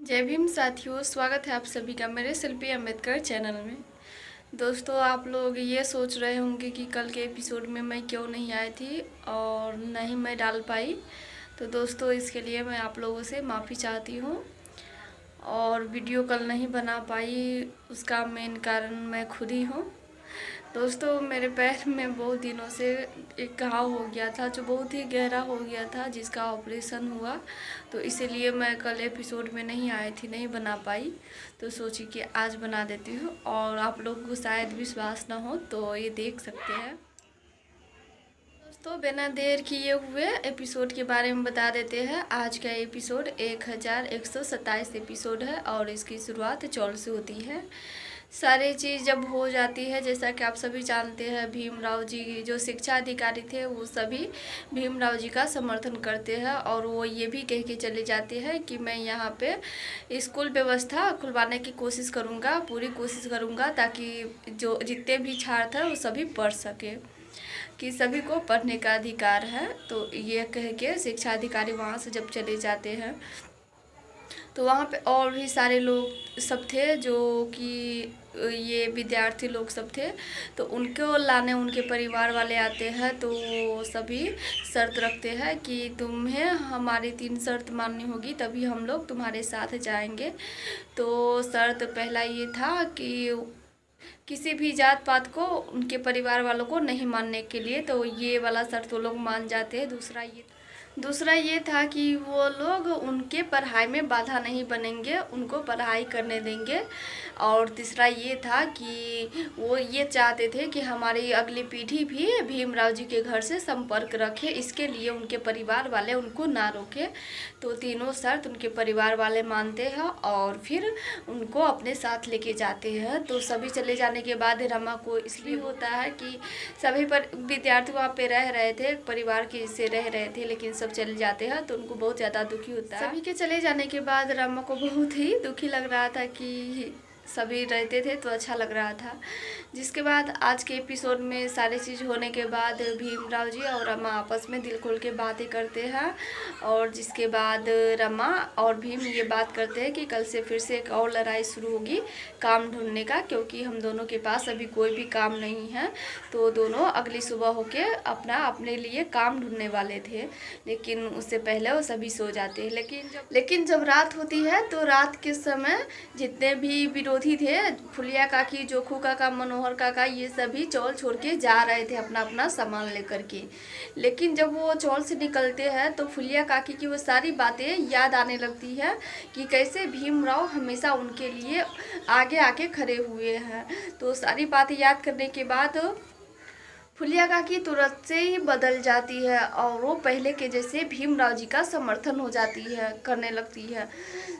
जय भीम साथियों, स्वागत है आप सभी का मेरे शिल्पी अम्बेडकर चैनल में। दोस्तों, आप लोग ये सोच रहे होंगे कि कल के एपिसोड में मैं क्यों नहीं आई थी और न ही मैं डाल पाई। तो दोस्तों, इसके लिए मैं आप लोगों से माफ़ी चाहती हूँ और वीडियो कल नहीं बना पाई, उसका मेन कारण मैं खुद ही हूँ। दोस्तों, मेरे पैर में बहुत दिनों से एक घाव हो गया था जो बहुत ही गहरा हो गया था, जिसका ऑपरेशन हुआ। तो इसीलिए मैं कल एपिसोड में नहीं आई थी, नहीं बना पाई। तो सोची कि आज बना देती हूँ और आप लोगों को शायद विश्वास ना हो तो ये देख सकते हैं। दोस्तों, बिना देर किए हुए एपिसोड के बारे में बता देते हैं। आज का एपिसोड 1127 एपिसोड है और इसकी शुरुआत चौल से होती है। सारी चीज़ जब हो जाती है, जैसा कि आप सभी जानते हैं, भीमराव जी जो शिक्षा अधिकारी थे वो सभी भीमराव जी का समर्थन करते हैं और वो ये भी कह के चले जाते हैं कि मैं यहाँ पे स्कूल व्यवस्था खुलवाने की कोशिश करूँगा, पूरी कोशिश करूँगा, ताकि जो जितने भी छात्र हैं वो सभी पढ़ सके, कि सभी को पढ़ने का अधिकार है। तो ये कह के शिक्षा अधिकारी वहाँ से जब चले जाते हैं तो वहाँ पे और भी सारे लोग सब थे जो कि ये विद्यार्थी लोग सब थे। तो उनको लाने उनके परिवार वाले आते हैं तो वो सभी शर्त रखते हैं कि तुम्हें हमारी 3 शर्त माननी होगी, तभी हम लोग तुम्हारे साथ जाएंगे। तो शर्त पहला ये था कि किसी भी जात पात को उनके परिवार वालों को नहीं मानने के लिए, तो ये वाला शर्त वो लोग मान जाते हैं। दूसरा ये था कि वो लोग उनके पढ़ाई में बाधा नहीं बनेंगे, उनको पढ़ाई करने देंगे। और तीसरा ये था कि वो ये चाहते थे कि हमारी अगली पीढ़ी भी भीमराव जी के घर से संपर्क रखे, इसके लिए उनके परिवार वाले उनको ना रोके। तो तीनों शर्त उनके परिवार वाले मानते हैं और फिर उनको अपने साथ लेके जाते हैं। तो सभी चले जाने के बाद रमा को इसलिए होता है कि सभी पर विद्यार्थी वहाँ पे रह रहे थे, परिवार के से रह रहे थे, लेकिन सब चले जाते हैं तो उनको बहुत ज़्यादा दुखी होता है। सभी के चले जाने के बाद रमा को बहुत ही दुखी लग रहा था कि सभी रहते थे तो अच्छा लग रहा था। जिसके बाद आज के एपिसोड में सारी चीज़ होने के बाद भीमराव जी और रमा आपस में दिल खोल के बातें करते हैं और जिसके बाद रमा और भीम ये बात करते हैं कि कल से फिर से एक और लड़ाई शुरू होगी काम ढूंढने का, क्योंकि हम दोनों के पास अभी कोई भी काम नहीं है। तो दोनों अगली सुबह होके अपने लिए काम ढूंढने वाले थे, लेकिन उससे पहले वो सभी सो जाते हैं। लेकिन जब रात होती है तो रात के समय जितने भी विरोधी थे, फुलिया काकी, जोखू काका, मनोहर काका, ये सभी चौल छोड़ के जा रहे थे अपना अपना सामान लेकर के। लेकिन जब वो चौल से निकलते हैं तो फुलिया काकी की वो सारी बातें याद आने लगती है कि कैसे भीमराव हमेशा उनके लिए आगे आके खड़े हुए हैं। तो सारी बातें याद करने के बाद फुलिया काकी तुरंत से ही बदल जाती है और वो पहले के जैसे भीमराव जी का समर्थन हो जाती है, करने लगती है।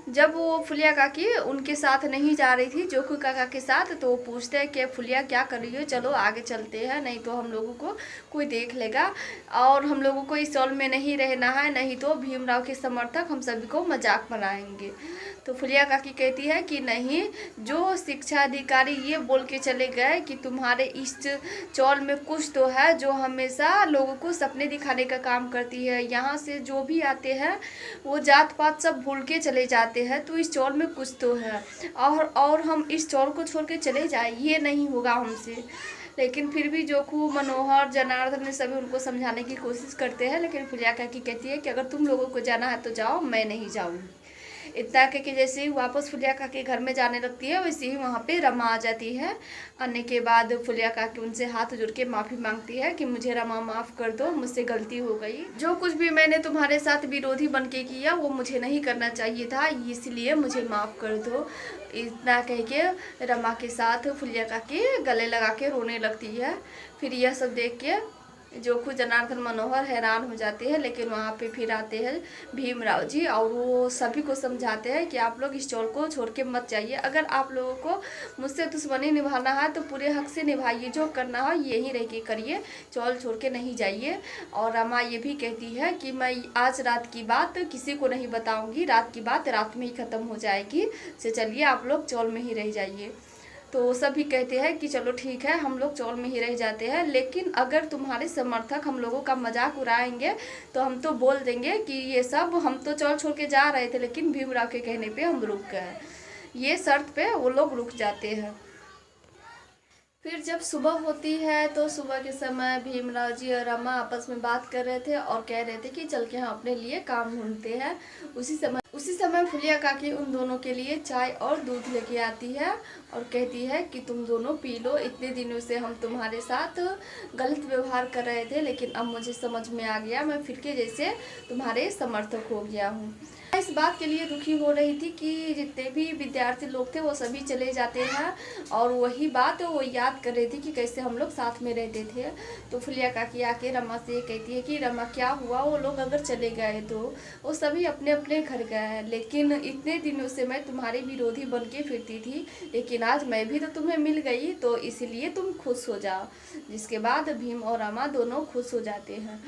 जब वो फुलिया काकी उनके साथ नहीं जा रही थी, जोखू काका के साथ, तो वो पूछते हैं कि फुलिया क्या कर रही हो, चलो आगे चलते हैं, नहीं तो हम लोगों को कोई देख लेगा और हम लोगों को इस चौल में नहीं रहना है, नहीं तो भीमराव के समर्थक हम सभी को मजाक बनाएंगे। तो फुलिया काकी कहती है कि नहीं, जो शिक्षा अधिकारी ये बोल के चले गए कि तुम्हारे इस चौल में कुछ तो है जो हमेशा लोगों को सपने दिखाने का काम करती है, यहाँ से जो भी आते हैं वो जात पात सब भूल के चले जाते हैं, तो इस चौल में कुछ तो है और हम इस चौल को छोड़ के चले जाए, ये नहीं होगा हमसे। लेकिन फिर भी जोखू, मनोहर, जनार्दन ने सभी उनको समझाने की कोशिश करते हैं, लेकिन फुलिया काकी कहती है कि अगर तुम लोगों को जाना है तो जाओ, मैं नहीं जाऊँगी। इतना कह के जैसे ही वापस फुलिया काकी घर में जाने लगती है, वैसे ही वहाँ पे रमा आ जाती है। आने के बाद फुलिया काकी उनसे हाथ जोड़ के माफ़ी मांगती है कि मुझे रमा माफ़ कर दो, मुझसे गलती हो गई, जो कुछ भी मैंने तुम्हारे साथ विरोधी बन के किया वो मुझे नहीं करना चाहिए था, इसलिए मुझे माफ़ कर दो। इतना कह के रमा के साथ फुलिया काकी गले लगा के रोने लगती है। फिर यह सब देख के जोखू, जनार्दन, मनोहर हैरान हो जाते हैं, लेकिन वहाँ पे फिर आते हैं भीमराव जी और वो सभी को समझाते हैं कि आप लोग इस चौल को छोड़ के मत जाइए, अगर आप लोगों को मुझसे दुश्मनी निभाना है तो पूरे हक से निभाइए, जो करना हो यहीं रह के करिए, चौल छोड़ के नहीं जाइए। और रमा ये भी कहती है कि मैं आज रात की बात किसी को नहीं बताऊँगी, रात की बात रात में ही ख़त्म हो जाएगी, से चलिए आप लोग चौल में ही रह जाइए। तो सभी कहते हैं कि चलो ठीक है, हम लोग चौल में ही रह जाते हैं, लेकिन अगर तुम्हारे समर्थक हम लोगों का मजाक उड़ाएंगे तो हम तो बोल देंगे कि ये सब हम तो चौल छोड़ के जा रहे थे, लेकिन भीमराव के कहने पे हम रुक गए। ये शर्त पे वो लोग रुक जाते हैं। फिर जब सुबह होती है तो सुबह के समय भीमराव जी और रमा आपस में बात कर रहे थे और कह रहे थे कि चल के हम अपने लिए काम ढूंढते हैं। उसी समय फुलिया काकी उन दोनों के लिए चाय और दूध लेके आती है और कहती है कि तुम दोनों पी लो, इतने दिनों से हम तुम्हारे साथ गलत व्यवहार कर रहे थे, लेकिन अब मुझे समझ में आ गया, मैं फिर के जैसे तुम्हारे समर्थक हो गया हूँ। इस बात के लिए दुखी हो रही थी कि जितने भी विद्यार्थी लोग थे वो सभी चले जाते हैं और वही बात वो याद कर रही थी कि कैसे हम लोग साथ में रहते थे। तो फुलिया काकी आके रमा से कहती है कि रमा क्या हुआ, वो लोग अगर चले गए तो वो सभी अपने अपने घर गए, लेकिन इतने दिनों से मैं तुम्हारे विरोधी बन के फिरती थी, लेकिन आज मैं भी तो तुम्हें मिल गई, तो इसलिए तुम खुश हो जाओ। जिसके बाद भीम और रमा दोनों खुश हो जाते हैं।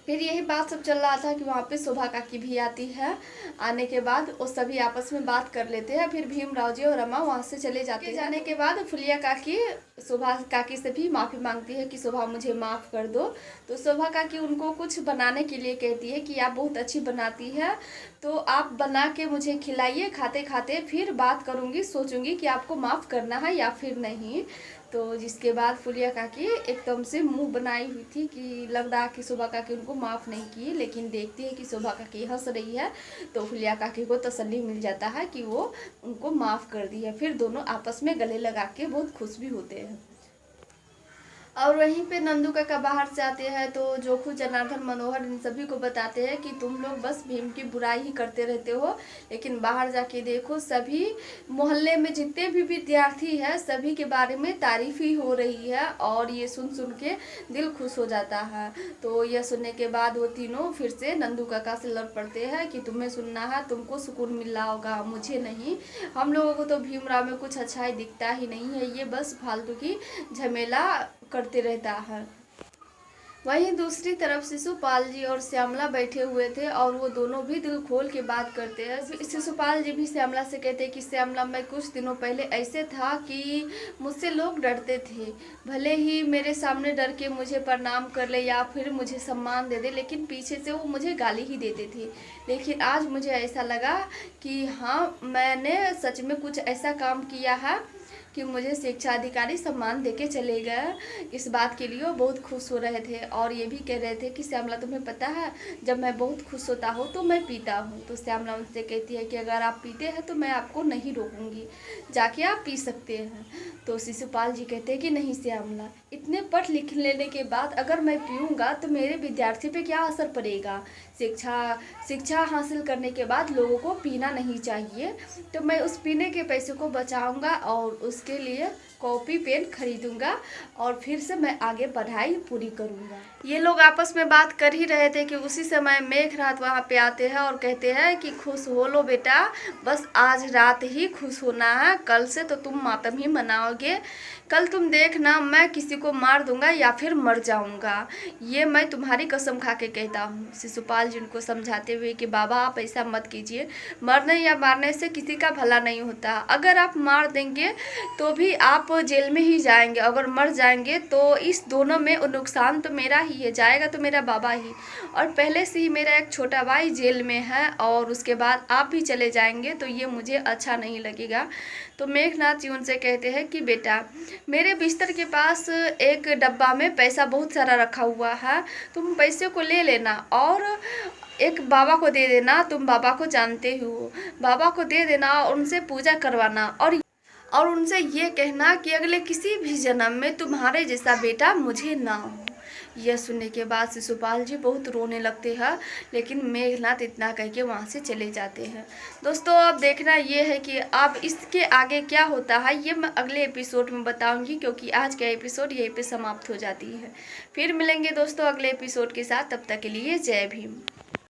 फिर यही बात सब चल रहा था कि वहाँ पे शोभा काकी भी आती है। आने के बाद वो सभी आपस में बात कर लेते हैं। फिर भीमराव जी और रमा वहाँ से चले जाते हैं। जाने के बाद फुलिया काकी शोभा काकी से भी माफ़ी मांगती है कि शोभा मुझे माफ़ कर दो। तो शोभा काकी उनको कुछ बनाने के लिए कहती है कि आप बहुत अच्छी बनाती है, तो आप बना के मुझे खिलाइए, खाते खाते फिर बात करूँगी, सोचूंगी कि आपको माफ़ करना है या फिर नहीं। तो जिसके बाद फुलिया काकी एकदम से मुंह बनाई हुई थी कि लग रहा कि शोभा काकी उनको माफ़ नहीं की, लेकिन देखती है कि शोभा काकी हंस रही है तो फुलिया काकी को तसल्ली मिल जाता है कि वो उनको माफ़ कर दी है। फिर दोनों आपस में गले लगा के बहुत खुश भी होते हैं। और वहीं पे नंदू काका बाहर से आते हैं तो जोखू, जनार्दन, मनोहर इन सभी को बताते हैं कि तुम लोग बस भीम की बुराई ही करते रहते हो, लेकिन बाहर जाके देखो सभी मोहल्ले में जितने भी विद्यार्थी हैं सभी के बारे में तारीफ ही हो रही है और ये सुन सुन के दिल खुश हो जाता है। तो यह सुनने के बाद वो तीनों फिर से नंदू काका से लड़ पड़ते हैं कि तुम्हें सुनना है, तुमको सुकून मिल रहा होगा, मुझे नहीं, हम लोगों को तो भीमराव में कुछ अच्छा ही दिखता ही नहीं है, ये बस फालतू की झमेला करते रहता है। वहीं दूसरी तरफ शिशुपाल जी और श्यामला बैठे हुए थे और वो दोनों भी दिल खोल के बात करते हैं। शिशुपाल जी भी श्यामला से कहते हैं कि श्यामला, मैं कुछ दिनों पहले ऐसे था कि मुझसे लोग डरते थे, भले ही मेरे सामने डर के मुझे प्रणाम कर ले या फिर मुझे सम्मान दे दे, लेकिन पीछे से वो मुझे गाली ही देते थे। लेकिन आज मुझे ऐसा लगा कि हाँ, मैंने सच में कुछ ऐसा काम किया है कि मुझे शिक्षा अधिकारी सम्मान देके चले गए। इस बात के लिए वो बहुत खुश हो रहे थे और ये भी कह रहे थे कि श्यामला, तुम्हें पता है जब मैं बहुत खुश होता हूँ तो मैं पीता हूँ। तो श्यामला उनसे कहती है कि अगर आप पीते हैं तो मैं आपको नहीं रोकूंगी, जाके आप पी सकते हैं। तो शिशुपाल जी कहते हैं कि नहीं श्यामला, इतने पढ़ लिख लेने के बाद अगर मैं पीऊँगा तो मेरे विद्यार्थी पे क्या असर पड़ेगा। शिक्षा हासिल करने के बाद लोगों को पीना नहीं चाहिए, तो मैं उस पीने के पैसे को बचाऊंगा और उसके लिए कॉपी पेन खरीदूंगा और फिर से मैं आगे पढ़ाई पूरी करूंगा। ये लोग आपस में बात कर ही रहे थे कि उसी समय मेघनाथ वहाँ पे आते हैं और कहते हैं कि खुश हो लो बेटा, बस आज रात ही खुश होना है, कल से तो तुम मातम ही मनाओगे। कल तुम देखना मैं किसी को मार दूंगा या फिर मर जाऊंगा, ये मैं तुम्हारी कसम खा के कहता हूँ। शिशुपाल जी उनको समझाते हुए कि बाबा आप ऐसा मत कीजिए, मरने या मारने से किसी का भला नहीं होता, अगर आप मार देंगे तो भी आप जेल में ही जाएंगे, अगर मर जाएंगे तो इस दोनों में नुकसान तो मेरा ही है, जाएगा तो मेरा बाबा ही, और पहले से ही मेरा एक छोटा भाई जेल में है और उसके बाद आप भी चले जाएंगे तो ये मुझे अच्छा नहीं लगेगा। तो मेघनाथ जी उनसे कहते हैं कि बेटा, मेरे बिस्तर के पास एक डब्बा में पैसा बहुत सारा रखा हुआ है, तुम पैसे को ले लेना और एक बाबा को दे देना, तुम बाबा को जानते हो, बाबा को दे देना और उनसे पूजा करवाना और उनसे ये कहना कि अगले किसी भी जन्म में तुम्हारे जैसा बेटा मुझे ना हो। यह सुनने के बाद शिशुपाल जी बहुत रोने लगते हैं, लेकिन मेघनाथ इतना कह के वहाँ से चले जाते हैं। दोस्तों अब देखना ये है कि अब इसके आगे क्या होता है, ये मैं अगले एपिसोड में बताऊंगी, क्योंकि आज का एपिसोड यहीं पे समाप्त हो जाती है। फिर मिलेंगे दोस्तों अगले एपिसोड के साथ, तब तक के लिए जय भीम।